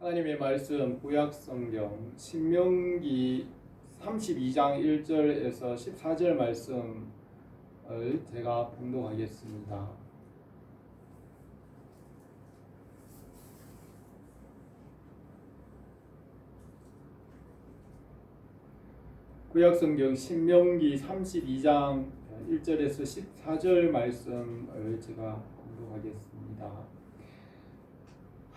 하나님의 말씀 구약 성경 신명기 32장 1절에서 14절 말씀을 제가 봉독하겠습니다. 구약 성경 신명기 32장 1절에서 14절 말씀을 제가 봉독하겠습니다.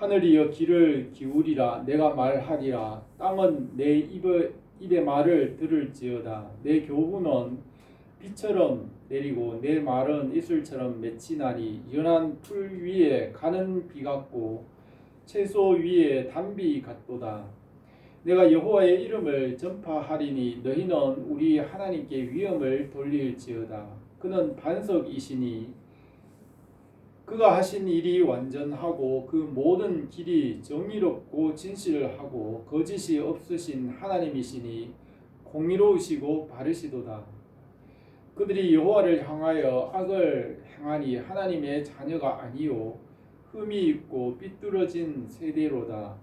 하늘이여 귀를 기울이라. 내가 말하리라. 땅은 내 입의 말을 들을지어다. 내 교훈은 비처럼 내리고 내 말은 이슬처럼 맺히나니 연한 풀 위에 가는 비 같고 채소 위에 단비 같도다. 내가 여호와의 이름을 전파하리니 너희는 우리 하나님께 위엄을 돌릴지어다. 그는 반석이시니 그가 하신 일이 완전하고 그 모든 길이 정의롭고 진실하고 거짓이 없으신 하나님이시니 공의로우시고 바르시도다. 그들이 여호와를 향하여 악을 행하니 하나님의 자녀가 아니요 흠이 있고 삐뚤어진 세대로다.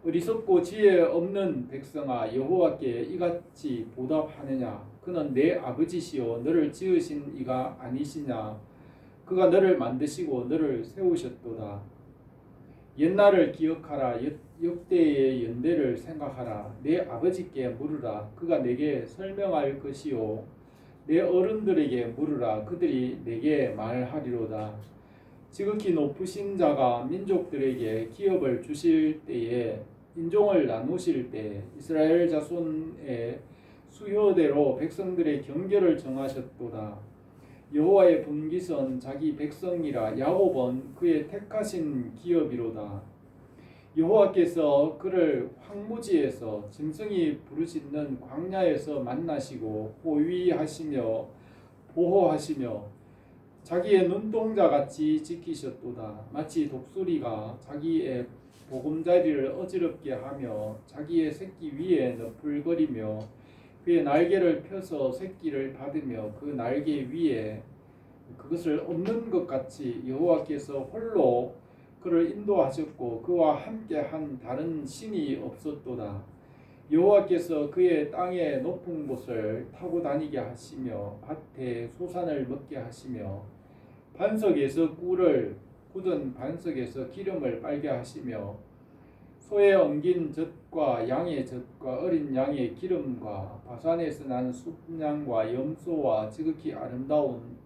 어리석고 지혜 없는 백성아, 여호와께 이같이 보답하느냐? 그는 내 아버지시요 너를 지으신 이가 아니시냐? 그가 너를 만드시고 너를 세우셨도다. 옛날을 기억하라. 역대의 연대를 생각하라. 내 아버지께 물으라. 그가 내게 설명할 것이요 내 어른들에게 물으라. 그들이 내게 말하리로다. 지극히 높으신 자가 민족들에게 기업을 주실 때에 인종을 나누실 때 이스라엘 자손의 수효대로 백성들의 경계를 정하셨도다. 여호와의 분깃은 자기 백성이라. 야곱은 그의 택하신 기업이로다. 여호와께서 그를 황무지에서 짐승이 부르짖는 광야에서 만나시고 호위하시며 보호하시며 자기의 눈동자같이 지키셨도다. 마치 독수리가 자기의 보금자리를 어지럽게 하며 자기의 새끼 위에 너풀거리며 그의 날개를 펴서 새끼를 받으며 그 날개 위에 그것을 얻는 것 같이 여호와께서 홀로 그를 인도하셨고 그와 함께한 다른 신이 없었도다. 여호와께서 그의 땅의 높은 곳을 타고 다니게 하시며 밭에 소산을 먹게 하시며 반석에서 꿀을 굳은 반석에서 기름을 빨게 하시며 소에 엉긴 젖과 양의 젖과 어린 양의 기름과 바산에서 난 순양과 염소와 지극히 아름다운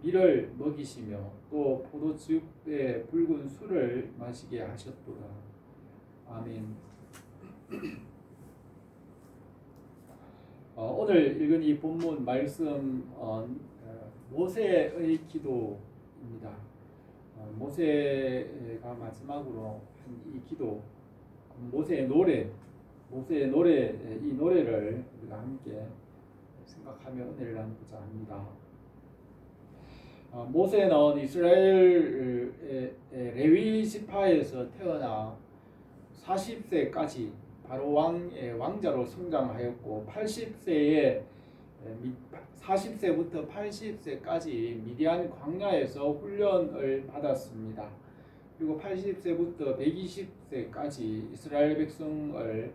밀을 먹이시며 또 포도즙의 붉은 술을 마시게 하셨도다. 아멘. 오늘 읽은 이 본문 말씀 모세의 기도입니다. 모세가 마지막으로 한 이 기도, 모세의 노래, 이 노래를 우리가 함께 생각하며 은혜를 나누고자 합니다. 모세는 이스라엘의 레위 지파에서 태어나 40세까지 바로 왕자로 성장하였고 40세부터 80세까지 미디안 광야에서 훈련을 받았습니다. 그리고 80세부터 120세까지 이스라엘 백성을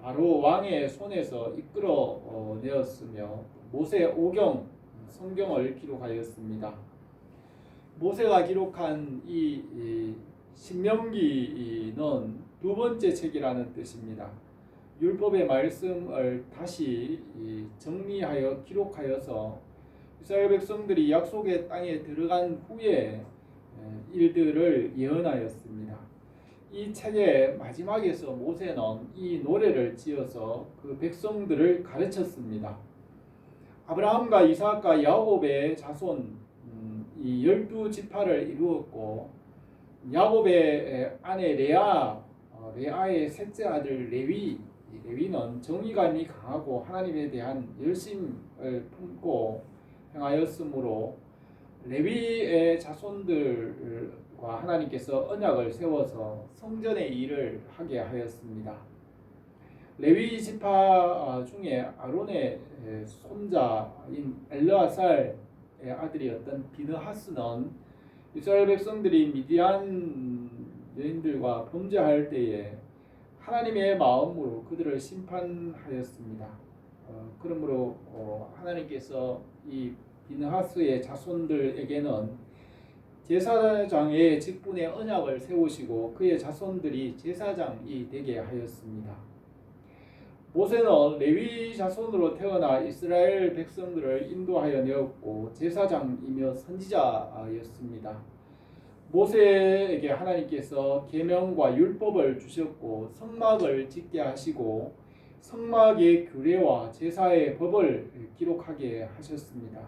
바로 왕의 손에서 이끌어 내었으며 모세 오경 성경을 기록하였습니다. 모세가 기록한 이 신명기는 두 번째 책이라는 뜻입니다. 율법의 말씀을 다시 정리하여 기록하여서 이스라엘 백성들이 약속의 땅에 들어간 후에 일들을 예언하였습니다. 이 책의 마지막에서 모세는 이 노래를 지어서 그 백성들을 가르쳤습니다. 아브라함과 이삭과 야곱의 자손 이 12지파를 이루었고 야곱의 아내 레아의 셋째 아들 레위는 정의감이 강하고 하나님에 대한 열심을 품고 행하였으므로 레위의 자손들과 하나님께서 언약을 세워서 성전의 일을 하게 하였습니다. 레위 지파 중에 아론의 손자인 엘르아살의 아들이었던 비느하스는 이스라엘 백성들이 미디안 여인들과 범죄할 때에 하나님의 마음으로 그들을 심판하였습니다. 그러므로 하나님께서 이 비느하스의 자손들에게는 제사장의 직분의 언약을 세우시고 그의 자손들이 제사장이 되게 하였습니다. 모세는 레위 자손으로 태어나 이스라엘 백성들을 인도하여 내었고 제사장이며 선지자였습니다. 모세에게 하나님께서 계명과 율법을 주셨고 성막을 짓게 하시고 성막의 규례와 제사의 법을 기록하게 하셨습니다.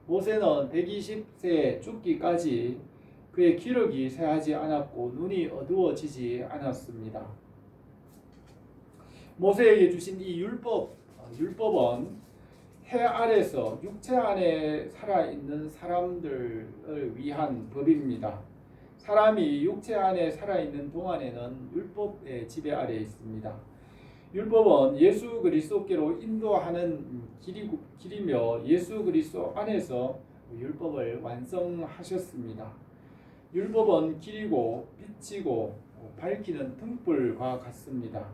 모세는 120세 죽기까지 그의 기력이 쇠하지 않았고 눈이 어두워지지 않았습니다. 모세에게 주신 이 율법은 해 아래서 육체 안에 살아있는 사람들을 위한 법입니다. 사람이 육체 안에 살아있는 동안에는 율법의 지배 아래에 있습니다. 율법은 예수 그리스도께로 인도하는 길이며 예수 그리스도 안에서 율법을 완성하셨습니다. 율법은 길이고 빛이고 밝히는 등불과 같습니다.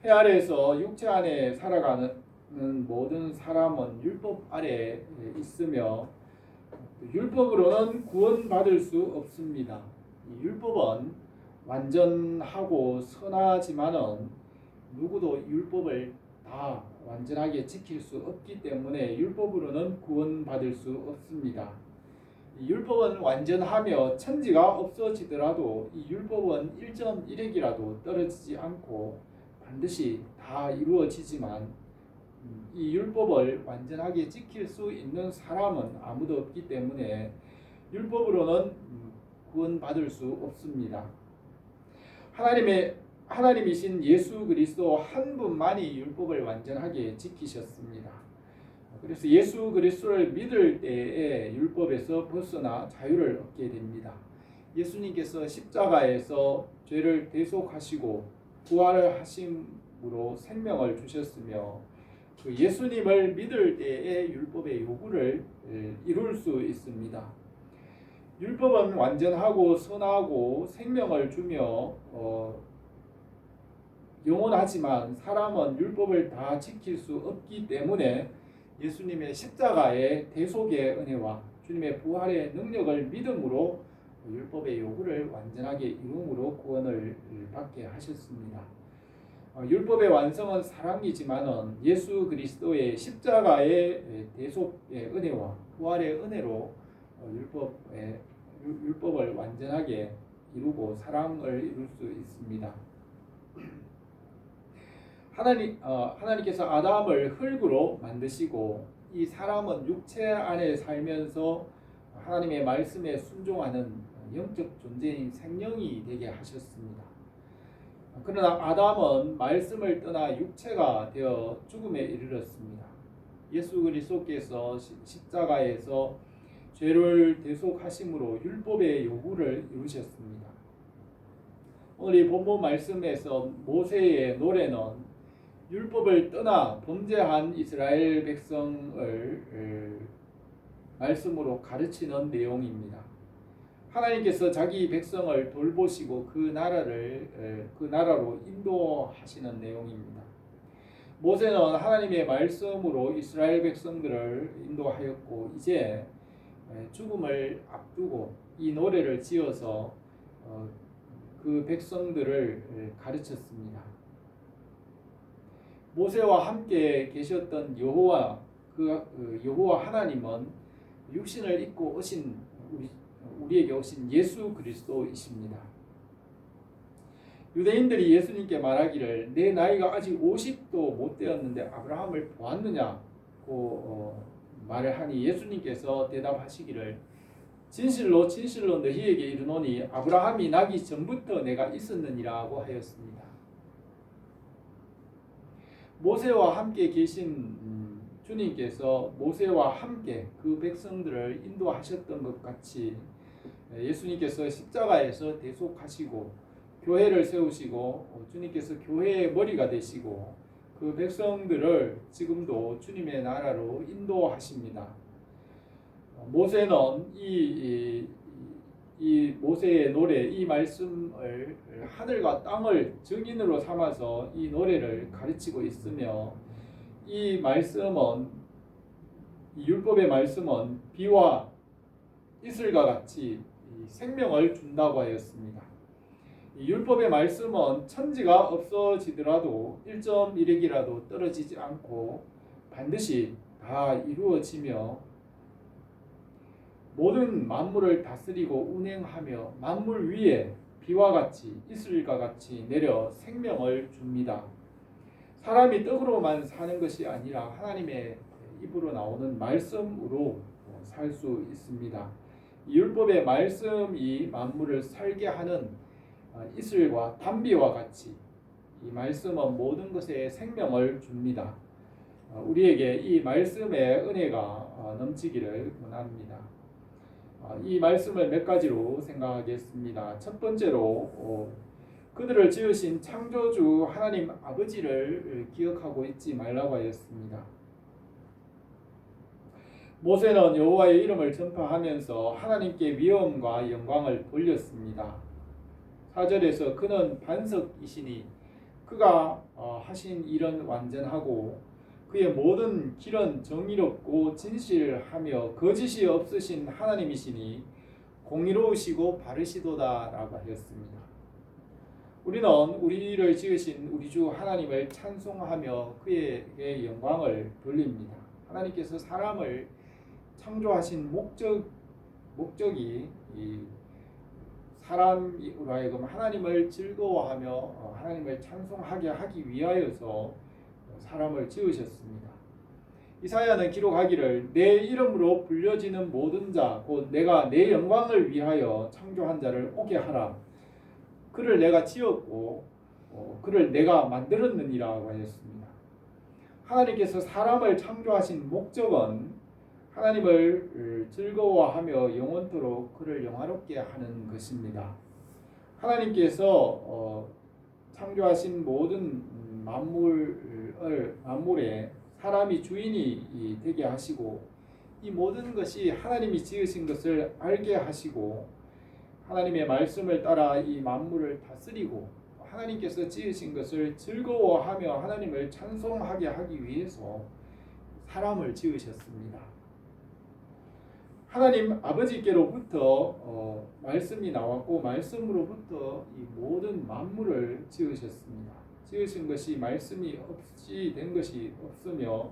해 아래에서 육체 안에 살아가는 모든 사람은 율법 아래에 있으며 율법으로는 구원받을 수 없습니다. 율법은 완전하고 선하지만은 누구도 율법을 다 완전하게 지킬 수 없기 때문에 율법으로는 구원받을 수 없습니다. 율법은 완전하며 천지가 없어지더라도 이 율법은 1.1핵이라도 떨어지지 않고 반드시 다 이루어지지만 이 율법을 완전하게 지킬 수 있는 사람은 아무도 없기 때문에 율법으로는 구원받을 수 없습니다. 하나님이신 예수 그리스도 한 분만이 율법을 완전하게 지키셨습니다. 그래서 예수 그리스도를 믿을 때에 율법에서 벗어나 자유를 얻게 됩니다. 예수님께서 십자가에서 죄를 대속하시고 부활을 하심으로 생명을 주셨으며 그 예수님을 믿을 때에 율법의 요구를 이룰 수 있습니다. 율법은 완전하고 선하고 생명을 주며 영원하지만 사람은 율법을 다 지킬 수 없기 때문에 예수님의 십자가의 대속의 은혜와 주님의 부활의 능력을 믿음으로 율법의 요구를 완전하게 이룸으로 구원을 받게 하셨습니다. 율법의 완성은 사랑이지만은 예수 그리스도의 십자가의 대속의 은혜와 부활의 은혜로 율법을 완전하게 이루고 사랑을 이룰 수 있습니다. 하나님께서 아담을 흙으로 만드시고 이 사람은 육체 안에 살면서 하나님의 말씀에 순종하는 영적 존재인 생명이 되게 하셨습니다. 그러나 아담은 말씀을 떠나 육체가 되어 죽음에 이르렀습니다. 예수 그리스도께서 십자가에서 죄를 대속하심으로 율법의 요구를 이루셨습니다. 오늘 이 본문 말씀에서 모세의 노래는 율법을 떠나 범죄한 이스라엘 백성을 말씀으로 가르치는 내용입니다. 하나님께서 자기 백성을 돌보시고 그 나라로 인도하시는 내용입니다. 모세는 하나님의 말씀으로 이스라엘 백성들을 인도하였고 이제 죽음을 앞두고 이 노래를 지어서 그 백성들을 가르쳤습니다. 모세와 함께 계셨던 여호와 하나님은 육신을 입고 오신 우리에게 오신 예수 그리스도이십니다. 유대인들이 예수님께 말하기를 내 나이가 아직 50도 못 되었는데 아브라함을 보았느냐고 말을 하니 예수님께서 대답하시기를 진실로 진실로 너희에게 이르노니 아브라함이 나기 전부터 내가 있었느니라고 하였습니다. 모세와 함께 계신 주님께서 모세와 함께 그 백성들을 인도하셨던 것 같이 예수님께서 십자가에서 대속하시고 교회를 세우시고 주님께서 교회의 머리가 되시고 그 백성들을 지금도 주님의 나라로 인도하십니다. 모세는 이 이 모세의 노래, 이 말씀을 하늘과 땅을 증인으로 삼아서 이 노래를 가르치고 있으며, 이 말씀은, 이 율법의 말씀은 비와 이슬과 같이 생명을 준다고 하였습니다. 이 율법의 말씀은 천지가 없어지더라도 1.1핵이라도 떨어지지 않고 반드시 다 이루어지며 모든 만물을 다스리고 운행하며 만물 위에 비와 같이 이슬과 같이 내려 생명을 줍니다. 사람이 떡으로만 사는 것이 아니라 하나님의 입으로 나오는 말씀으로 살 수 있습니다. 이 율법의 말씀이 만물을 살게 하는 이슬과 단비와 같이 이 말씀은 모든 것에 생명을 줍니다. 우리에게 이 말씀의 은혜가 넘치기를 원합니다. 이 말씀을 몇 가지로 생각하겠습니다. 첫 번째로 그들을 지으신 창조주 하나님 아버지를 기억하고 있지 말라고 하였습니다. 모세는 여호와의 이름을 전파하면서 하나님께 위엄과 영광을 돌렸습니다. 4절에서 그는 반석이시니 그가 하신 일은 완전하고 그의 모든 길은 정의롭고 진실하며 거짓이 없으신 하나님이시니 공의로우시고 바르시도다 라고 하였습니다. 우리는 우리를 지으신 우리 주 하나님을 찬송하며 그에게 영광을 돌립니다. 하나님께서 사람을 창조하신 목적이 이 사람으로 하여금 하나님을 즐거워하며 하나님을 찬송하게 하기 위하여서 사람을 지으셨습니다. 이사야는 기록하기를 내 이름으로 불려지는 모든 자 곧 내가 내 영광을 위하여 창조한 자를 오게 하라. 그를 내가 지었고 그를 내가 만들었느니라고 하였습니다. 하나님께서 사람을 창조하신 목적은 하나님을 즐거워하며 영원토록 그를 영화롭게 하는 것입니다. 하나님께서 창조하신 모든 만물에 사람이 주인이 되게 하시고 이 모든 것이 하나님이 지으신 것을 알게 하시고 하나님의 말씀을 따라 이 만물을 다스리고 하나님께서 지으신 것을 즐거워하며 하나님을 찬송하게 하기 위해서 사람을 지으셨습니다. 하나님 아버지께로부터 말씀이 나왔고 말씀으로부터 이 모든 만물을 지으셨습니다. 지으신 것이 말씀이 없이 된 것이 없으며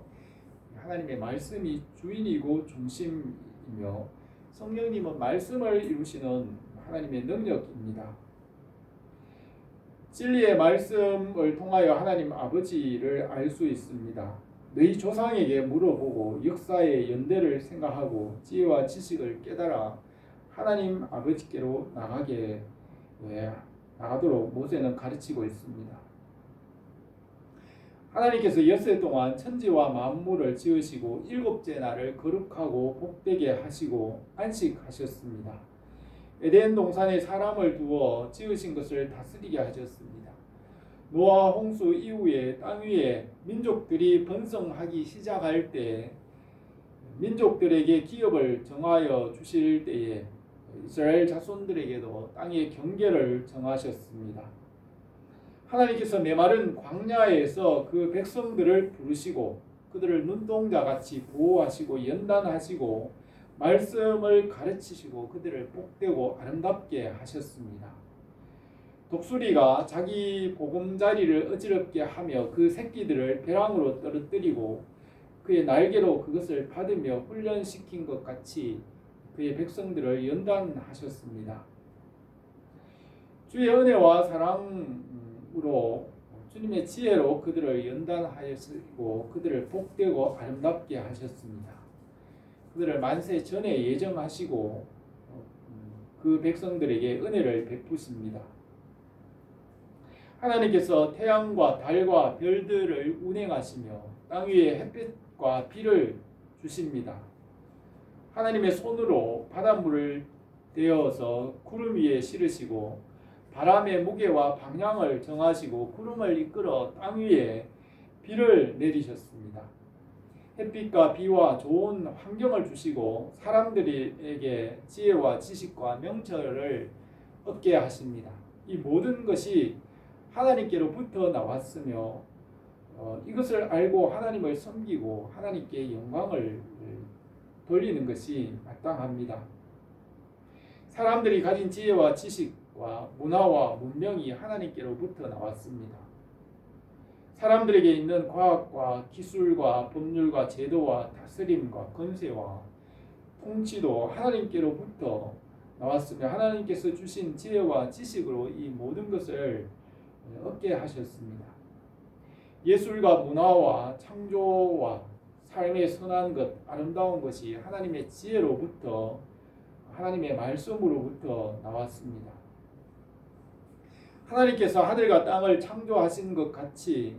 하나님의 말씀이 주인이고 중심이며 성령님은 말씀을 이루시는 하나님의 능력입니다. 진리의 말씀을 통하여 하나님 아버지를 알 수 있습니다. 너희 조상에게 물어보고 역사의 연대를 생각하고 지혜와 지식을 깨달아 하나님 아버지께로 나가도록 모세는 가르치고 있습니다. 하나님께서 엿새 동안 천지와 만물을 지으시고 일곱째 날을 거룩하고 복되게 하시고 안식하셨습니다. 에덴 동산에 사람을 두어 지으신 것을 다스리게 하셨습니다. 노아 홍수 이후에 땅 위에 민족들이 번성하기 시작할 때 민족들에게 기업을 정하여 주실 때에 이스라엘 자손들에게도 땅의 경계를 정하셨습니다. 하나님께서 메마른 광야에서 그 백성들을 부르시고 그들을 눈동자같이 보호하시고 연단하시고 말씀을 가르치시고 그들을 복되고 아름답게 하셨습니다. 독수리가 자기 보금자리를 어지럽게 하며 그 새끼들을 벼랑으로 떨어뜨리고 그의 날개로 그것을 받으며 훈련시킨 것 같이 그의 백성들을 연단하셨습니다. 주의 은혜와 사랑으로 주님의 지혜로 그들을 연단하시고 그들을 복되고 아름답게 하셨습니다. 그들을 만세 전에 예정하시고 그 백성들에게 은혜를 베푸십니다. 하나님께서 태양과 달과 별들을 운행하시며 땅 위에 햇빛과 비를 주십니다. 하나님의 손으로 바닷물을 대어서 구름 위에 실으시고 바람의 무게와 방향을 정하시고 구름을 이끌어 땅 위에 비를 내리셨습니다. 햇빛과 비와 좋은 환경을 주시고 사람들에게 지혜와 지식과 명철을 얻게 하십니다. 이 모든 것이 하나님께로부터 나왔으며 이것을 알고 하나님을 섬기고 하나님께 영광을 돌리는 것이 마땅합니다. 사람들이 가진 지혜와 지식과 문화와 문명이 하나님께로부터 나왔습니다. 사람들에게 있는 과학과 기술과 법률과 제도와 다스림과 권세와 통치도 하나님께로부터 나왔으며 하나님께서 주신 지혜와 지식으로 이 모든 것을 얻게 하셨습니다. 예술과 문화와 창조와 삶의 선한 것, 아름다운 것이 하나님의 지혜로부터 하나님의 말씀으로부터 나왔습니다. 하나님께서 하늘과 땅을 창조하신 것 같이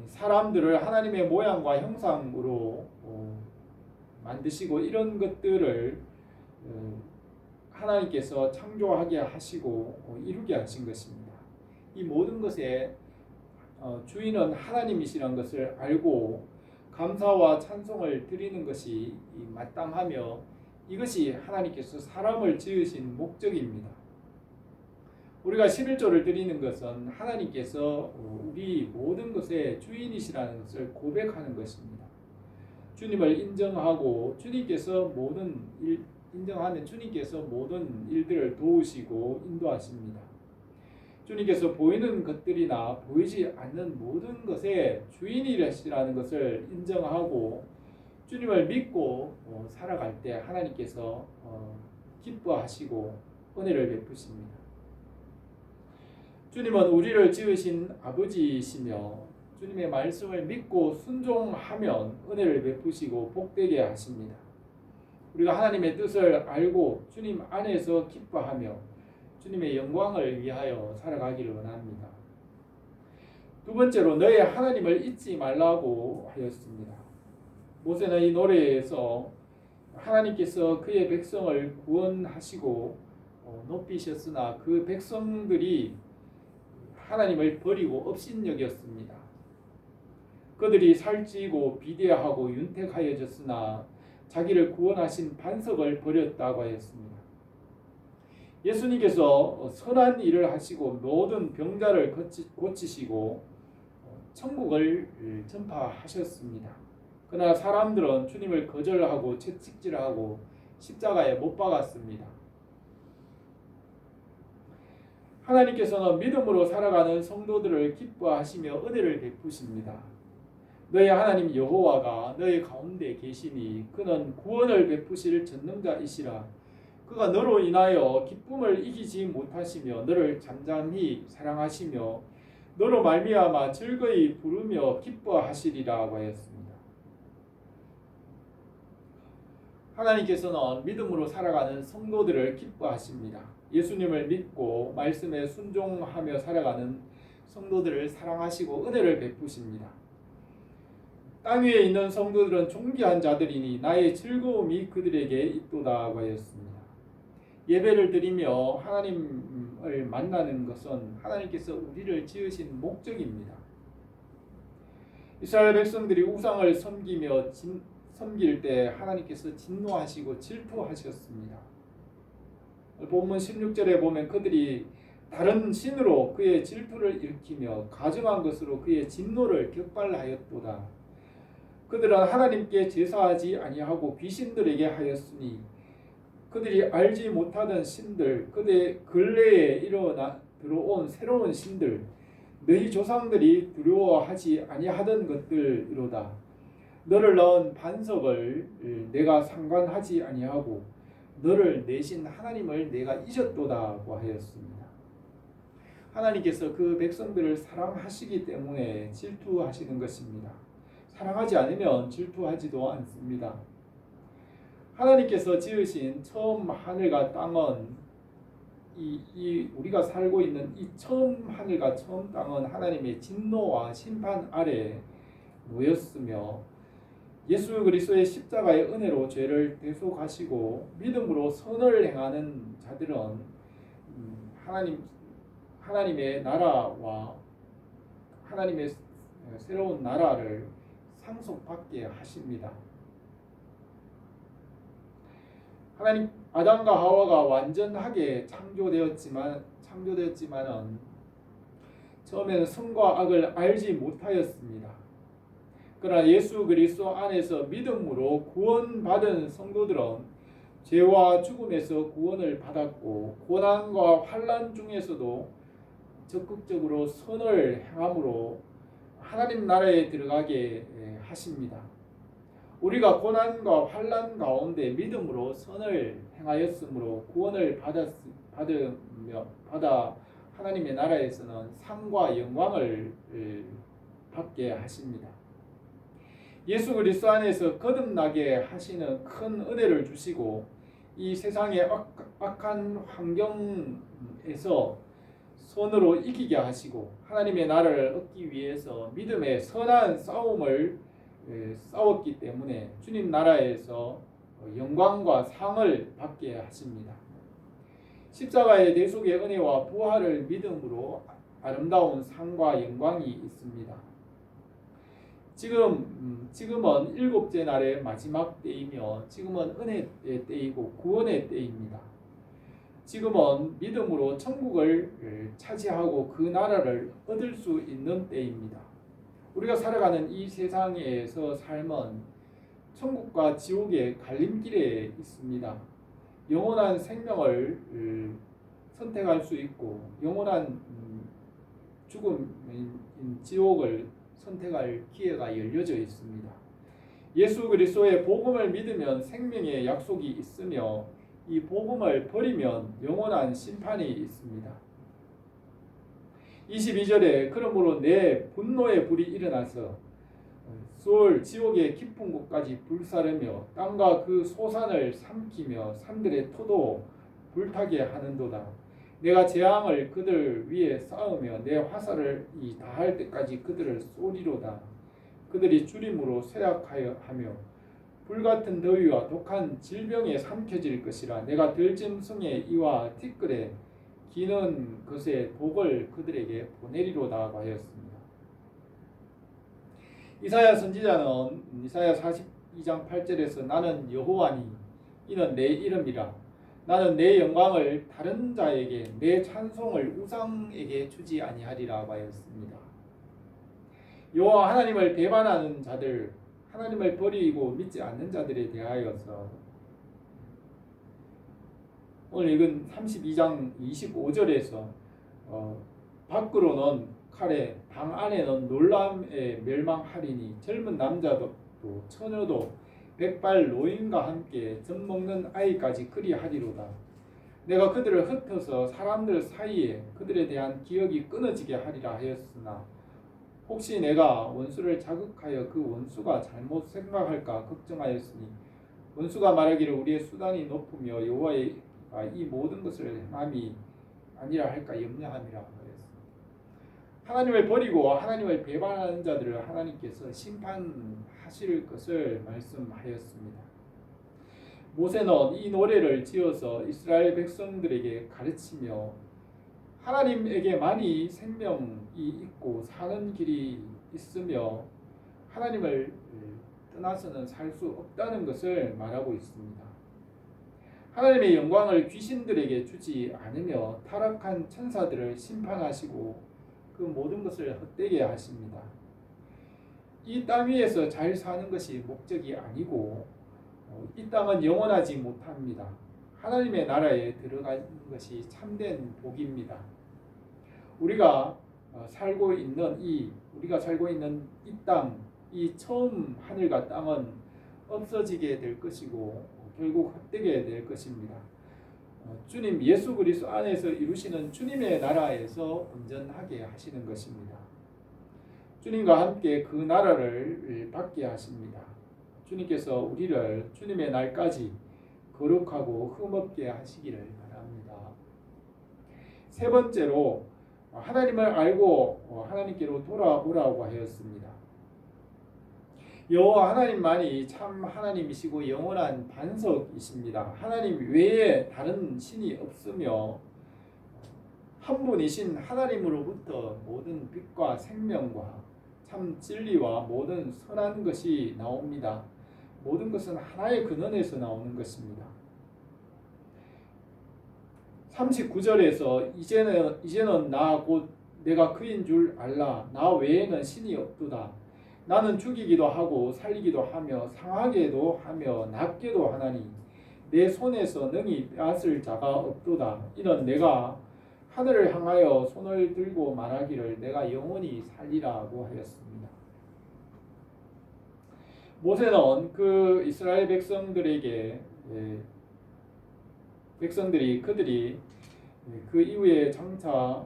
사람들을 하나님의 모양과 형상으로 만드시고 이런 것들을 하나님께서 창조하게 하시고 이루게 하신 것입니다. 이 모든 것의 주인은 하나님이시라는 것을 알고 감사와 찬송을 드리는 것이 마땅하며 이것이 하나님께서 사람을 지으신 목적입니다. 우리가 11조를 드리는 것은 하나님께서 우리 모든 것의 주인이시라는 것을 고백하는 것입니다. 주님을 인정하고 주님께서 인정하면 주님께서 모든 일들을 도우시고 인도하십니다. 주님께서 보이는 것들이나 보이지 않는 모든 것의 주인이시라는 것을 인정하고 주님을 믿고 살아갈 때 하나님께서 기뻐하시고 은혜를 베푸십니다. 주님은 우리를 지으신 아버지이시며 주님의 말씀을 믿고 순종하면 은혜를 베푸시고 복되게 하십니다. 우리가 하나님의 뜻을 알고 주님 안에서 기뻐하며 주님의 영광을 위하여 살아가기를 원합니다. 두 번째로 너의 하나님을 잊지 말라고 하였습니다. 모세는 이 노래에서 하나님께서 그의 백성을 구원하시고 높이셨으나 그 백성들이 하나님을 버리고 업신여겼습니다. 그들이 살찌고 비대하고 윤택하여졌으나 자기를 구원하신 반석을 버렸다고 하였습니다. 예수님께서 선한 일을 하시고 모든 병자를 고치시고 천국을 전파하셨습니다. 그러나 사람들은 주님을 거절하고 채찍질하고 십자가에 못 박았습니다. 하나님께서는 믿음으로 살아가는 성도들을 기뻐하시며 은혜를 베푸십니다. 너희 하나님 여호와가 너희 가운데 계시니 그는 구원을 베푸실 전능자이시라. 그가 너로 인하여 기쁨을 이기지 못하시며 너를 잠잠히 사랑하시며 너로 말미암아 즐거이 부르며 기뻐하시리라고 하였습니다. 하나님께서는 믿음으로 살아가는 성도들을 기뻐하십니다. 예수님을 믿고 말씀에 순종하며 살아가는 성도들을 사랑하시고 은혜를 베푸십니다. 땅 위에 있는 성도들은 존귀한 자들이니 나의 즐거움이 그들에게 있도다고 하였습니다. 예배를 드리며 하나님을 만나는 것은 하나님께서 우리를 지으신 목적입니다. 이스라엘 백성들이 우상을 섬길 때 하나님께서 진노하시고 질투하셨습니다. 본문 16절에 보면 그들이 다른 신으로 그의 질투를 일으키며 가증한 것으로 그의 진노를 격발하였도다. 그들은 하나님께 제사하지 아니하고 귀신들에게 하였으니 그들이 알지 못하던 신들, 그들의 근래에 들어온 새로운 신들, 너희 조상들이 두려워하지 아니하던 것들이로다. 너를 낳은 반석을 내가 상관하지 아니하고 너를 내신 하나님을 내가 잊었도다고 하였습니다. 하나님께서 그 백성들을 사랑하시기 때문에 질투하시는 것입니다. 사랑하지 않으면 질투하지도 않습니다. 하나님께서 지으신 처음 하늘과 땅은 우리가 살고 있는 이 처음 하늘과 처음 땅은 하나님의 진노와 심판 아래 놓였으며 예수 그리스도의 십자가의 은혜로 죄를 대속하시고 믿음으로 선을 행하는 자들은 하나님의 나라와 하나님의 새로운 나라를 상속받게 하십니다. 하나님 아담과 하와가 완전하게 창조되었지만은 처음에는 선과 악을 알지 못하였습니다. 그러나 예수 그리스도 안에서 믿음으로 구원받은 성도들은 죄와 죽음에서 구원을 받았고 고난과 환난 중에서도 적극적으로 선을 행함으로 하나님 나라에 들어가게 하십니다. 우리가 고난과 환난 가운데 믿음으로 선을 행하였으므로 구원을 받아 하나님의 나라에서는 상과 영광을 받게 하십니다. 예수 그리스도 안에서 거듭나게 하시는 큰 은혜를 주시고 이 세상의 악한 환경에서 손으로 이기게 하시고 하나님의 나라를 얻기 위해서 믿음의 선한 싸움을 싸웠기 때문에 주님 나라에서 영광과 상을 받게 하십니다. 십자가의 대속의 은혜와 부활을 믿음으로 아름다운 상과 영광이 있습니다. 지금은 일곱째 날의 마지막 때이며 지금은 은혜의 때이고 구원의 때입니다. 지금은 믿음으로 천국을 차지하고 그 나라를 얻을 수 있는 때입니다. 우리가 살아가는 이 세상에서 삶은 천국과 지옥의 갈림길에 있습니다. 영원한 생명을 선택할 수 있고 영원한 죽음인 지옥을 선택할 기회가 열려져 있습니다. 예수 그리스도의 복음을 믿으면 생명의 약속이 있으며 이 복음을 버리면 영원한 심판이 있습니다. 22절에 그러므로 내 분노의 불이 일어나서 수월 지옥의 깊은 곳까지 불사르며 땅과 그 소산을 삼키며 산들의 토도 불타게 하는도다. 내가 재앙을 그들 위에 쌓으며 내 화살을 다할 때까지 그들을 쏘리로다. 그들이 주림으로 쇠약하여 하며 불같은 더위와 독한 질병에 삼켜질 것이라. 내가 들짐승의 이와 티끌에 기는 것의 독을 그들에게 보내리로다 하였습니다. 이사야 선지자는 이사야 42장 8절에서 나는 여호와니 이는 내 이름이라. 나는 내 영광을 다른 자에게 내 찬송을 우상에게 주지 아니하리라 하였습니다. 여호와 하나님을 배반하는 자들, 하나님을 버리고 믿지 않는 자들에 대하여서 오늘 읽은 32장 25절에서 밖으로는 칼에 방 안에는 놀람에 멸망하리니 젊은 남자도 처녀도 백발 노인과 함께 젖먹는 아이까지 그리하리로다. 내가 그들을 흩어서 사람들 사이에 그들에 대한 기억이 끊어지게 하리라 하였으나 혹시 내가 원수를 자극하여 그 원수가 잘못 생각할까 걱정하였으니 원수가 말하기를 우리의 수단이 높으며 여호와의 이 모든 것을 행함이 아니라 할까 염려함이라 하였습니다. 하나님을 버리고 하나님을 배반하는 자들을 하나님께서 심판하실 것을 말씀하였습니다. 모세는 이 노래를 지어서 이스라엘 백성들에게 가르치며 하나님에게만이 생명이 있고 사는 길이 있으며 하나님을 떠나서는 살 수 없다는 것을 말하고 있습니다. 하나님의 영광을 귀신들에게 주지 않으며 타락한 천사들을 심판하시고 그 모든 것을 헛되게 하십니다. 이 땅 위에서 잘 사는 것이 목적이 아니고 이 땅은 영원하지 못합니다. 하나님의 나라에 들어가는 것이 참된 복입니다. 우리가 살고 있는 이 땅, 이 처음 하늘과 땅은 없어지게 될 것이고 결국 헛되게 될 것입니다. 주님 예수 그리스도 안에서 이루시는 주님의 나라에서 온전하게 하시는 것입니다. 주님과 함께 그 나라를 받게 하십니다. 주님께서 우리를 주님의 날까지 거룩하고 흠없게 하시기를 바랍니다. 세 번째로 하나님을 알고 하나님께로 돌아오라고 하였습니다. 여호와 하나님만이 참 하나님이시고 영원한 반석이십니다. 하나님 외에 다른 신이 없으며 한 분이신 하나님으로부터 모든 빛과 생명과 참 진리와 모든 선한 것이 나옵니다. 모든 것은 하나의 근원에서 나오는 것입니다. 39절에서 이제는 나 곧 내가 그인 줄 알라. 나 외에는 신이 없도다. 나는 죽이기도 하고 살리기도 하며 상하게도 하며 낫게도 하나니 내 손에서 능히 빼앗을 자가 없도다. 이는 내가 하늘을 향하여 손을 들고 말하기를 내가 영원히 살리라고 하였습니다. 모세는 그 이스라엘 백성들에게 그들이 그 이후에 장차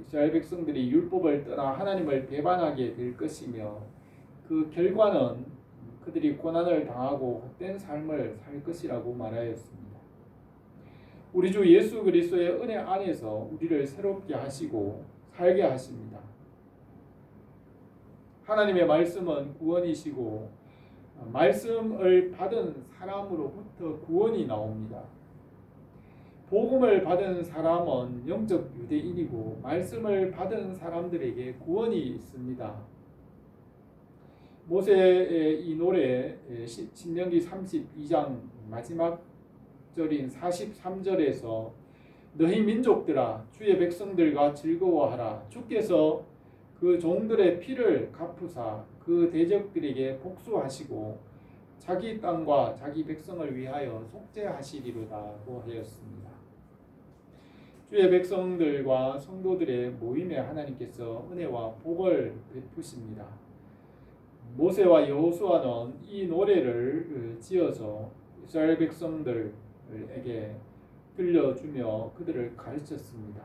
이스라엘 백성들이 율법을 떠나 하나님을 배반하게 될 것이며 그 결과는 그들이 고난을 당하고 헛된 삶을 살 것이라고 말하였습니다. 우리 주 예수 그리스도의 은혜 안에서 우리를 새롭게 하시고 살게 하십니다. 하나님의 말씀은 구원이시고 말씀을 받은 사람으로부터 구원이 나옵니다. 복음을 받은 사람은 영적 유대인이고 말씀을 받은 사람들에게 구원이 있습니다. 모세의 이 노래 신명기 32장 마지막 절인 43절에서 너희 민족들아 주의 백성들과 즐거워하라. 주께서 그 종들의 피를 갚으사 그 대적들에게 복수하시고 자기 땅과 자기 백성을 위하여 속죄하시리로다고 하였습니다. 주의 백성들과 성도들의 모임에 하나님께서 은혜와 복을 베푸십니다. 모세와 여호수아는 이 노래를 지어서 이스라엘 백성들에게 들려주며 그들을 가르쳤습니다.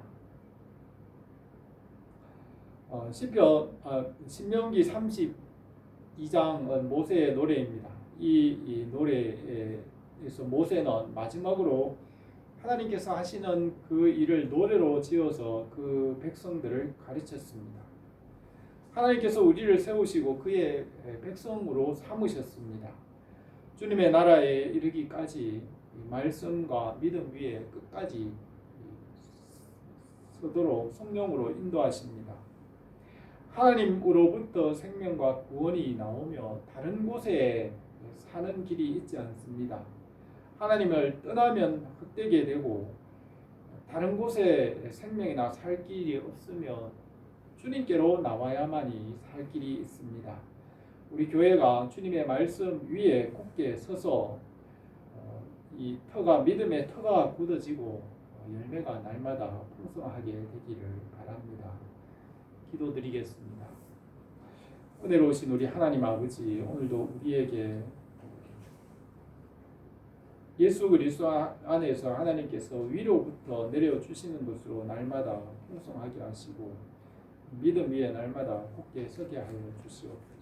신명기 32장은 모세의 노래입니다. 이 노래에서 모세는 마지막으로 하나님께서 하시는 그 일을 노래로 지어서 그 백성들을 가르쳤습니다. 하나님께서 우리를 세우시고 그의 백성으로 삼으셨습니다. 주님의 나라에 이르기까지 말씀과 믿음 위에 끝까지 서도록 성령으로 인도하십니다. 하나님으로부터 생명과 구원이 나오며 다른 곳에 사는 길이 있지 않습니다. 하나님을 떠나면 헛되게 되고 다른 곳에 생명이나 살 길이 없으면 주님께로 나와야만이 살 길이 있습니다. 우리 교회가 주님의 말씀 위에 굳게 서서 이 터가 믿음의 터가 굳어지고 열매가 날마다 풍성하게 되기를 바랍니다. 기도드리겠습니다. 은혜로우신 우리 하나님 아버지, 오늘도 우리에게 예수 그리스도 안에서 하나님께서 위로부터 내려주시는 것으로 날마다 풍성하게 하시고 믿음 위에 날마다 굳게 서게 하여 주시옵소서.